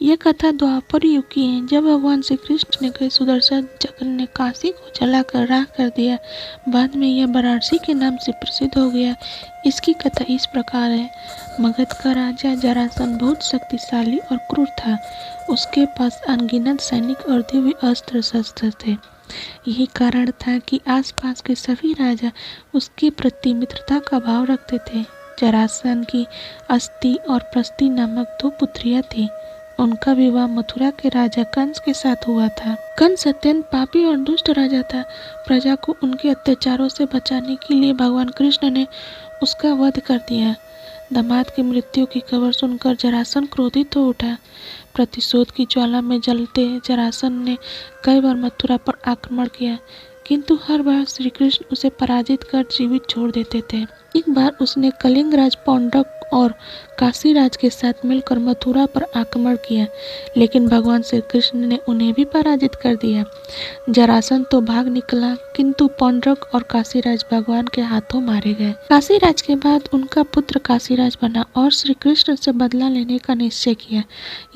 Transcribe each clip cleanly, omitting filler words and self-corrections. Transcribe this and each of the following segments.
यह कथा द्वापर युग की है, जब भगवान श्री कृष्ण के सुदर्शन चक्र ने काशी को जलाकर राख कर दिया। बाद में यह वाराणसी के नाम से प्रसिद्ध हो गया। इसकी कथा इस प्रकार है। मगध का राजा जरासंध बहुत शक्तिशाली और क्रूर था। उसके पास अनगिनत सैनिक और दिव्य अस्त्र शस्त्र थे। यही कारण था कि आसपास के सभी राजा उसके प्रति मित्रता का भाव रखते थे। जरासंध की अस्ति और प्रस्ति नामक 2 पुत्रियां थीं। उनका विवाह मथुरा के राजा कंस के साथ हुआ था। कंस अत्यंत पापी और दुष्ट राजा था। प्रजा को उनके अत्याचारों से बचाने के लिए भगवान कृष्ण ने उसका वध कर दिया। दामाद की मृत्यु की खबर सुनकर जरासंध क्रोधित हो उठा। प्रतिशोध की ज्वाला में जलते जरासंध ने कई बार मथुरा पर आक्रमण किया, किंतु हर बार श्री कृष्ण उसे पराजित कर जीवित छोड़ देते थे। एक बार उसने कलिंग राज पौंड्रक और काशी राज के साथ मिलकर मथुरा पर आक्रमण किया, लेकिन भगवान श्री कृष्ण ने उन्हें भी पराजित कर दिया। जरासंध तो भाग निकला, किंतु पौंड्रक और काशी राज भगवान के हाथों मारे गए। काशी राज के बाद उनका पुत्र काशीराज बना और श्री कृष्ण से बदला लेने का निश्चय किया।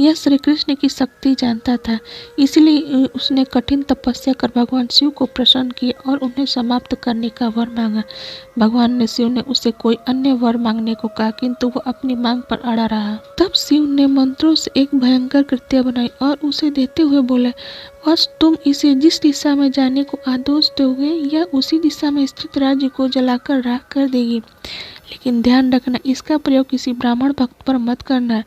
यह श्री कृष्ण की शक्ति जानता था, इसलिए उसने कठिन तपस्या कर भगवान शिव को प्रसन्न किया और उन्हें समाप्त करने का वर मांगा। भगवान ने शिव ने उसे कोई अन्य वर मांगने को कहा, किंतु वह अपनी मांग पर अड़ा रहा। तब शिव ने मंत्रों से एक भयंकर कृत्य बनाई और उसे देते हुए बोले, बस तुम इसे जिस दिशा में जाने को आदेश दोगे, यह उसी दिशा में स्थित राज्य को जलाकर राख कर देगी। लेकिन ध्यान रखना, इसका प्रयोग किसी ब्राह्मण भक्त पर मत करना,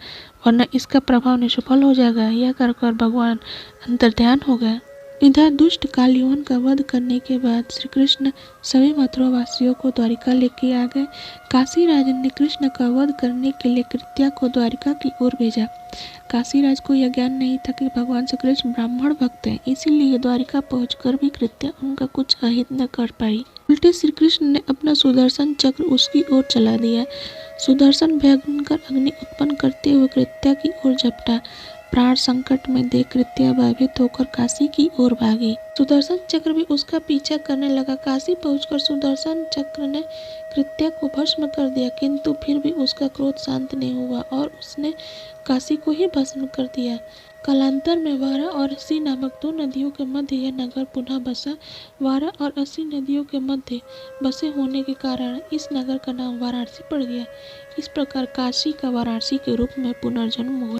वरना इसका प्रभाव निष्फल हो जाएगा। यह कर भगवान अंतर्ध्यान हो गए। इधर दुष्ट कालियोन का वध करने के बाद श्री कृष्ण सभी मथुरा वासियों को द्वारिका लेके आ गए। काशी राजन ने कृष्ण का वध करने के लिए कृत्या को द्वारिका की ओर भेजा। काशीराज को यह ज्ञान नहीं था कि भगवान श्री कृष्ण ब्राह्मण भक्त हैं, इसीलिए द्वारिका पहुंचकर भी कृत्या उनका कुछ अहित न कर पाई। उल्टे श्री कृष्ण ने अपना सुदर्शन चक्र उसकी ओर चला दिया। सुदर्शन भयंकर अग्नि उत्पन्न करते हुए कृत्या की ओर झपटा। प्राण संकट में देख कृत्या भयभीत होकर काशी की ओर भागी। सुदर्शन चक्र भी उसका पीछा करने लगा। काशी पहुंचकर सुदर्शन चक्र ने कृत्या को भस्म कर दिया, किंतु फिर भी उसका क्रोध शांत नहीं हुआ और उसने काशी को ही भस्म कर दिया। कालांतर में वारा और अस्सी नामक 2 नदियों के मध्य यह नगर पुनः बसा। वारा और अस्सी नदियों के मध्य बसे होने के कारण इस नगर का नाम वाराणसी पड़ गया। इस प्रकार काशी का वाराणसी के रूप में पुनर्जन्म हुआ।